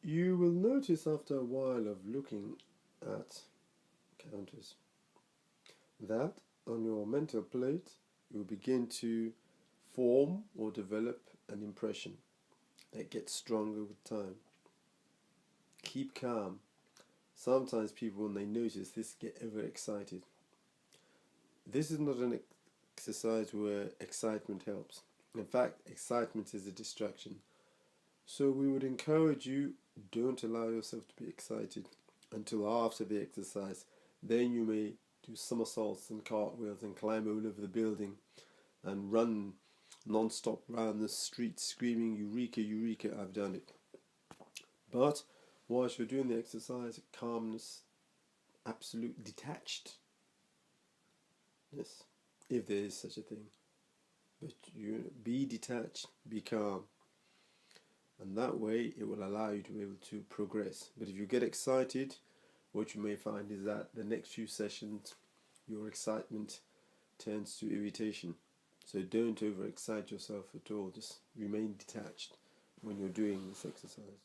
You will notice after a while of looking at counters that on your mental plate you will begin to form or develop an impression that gets stronger with time. Keep calm. Sometimes people, when they notice this, get overexcited. This is not an exercise where excitement helps. In fact, excitement is a distraction. So we would encourage you, don't allow yourself to be excited until after the exercise. Then you may do somersaults and cartwheels and climb all over the building and run non-stop around the street screaming, "Eureka, Eureka, I've done it." But whilst you're doing the exercise, calmness, absolute detachedness, if there is such a thing. But you be detached, be calm. And that way it will allow you to be able to progress. But if you get excited, what you may find is that the next few sessions, your excitement turns to irritation. So don't overexcite yourself at all. Just remain detached when you're doing this exercise.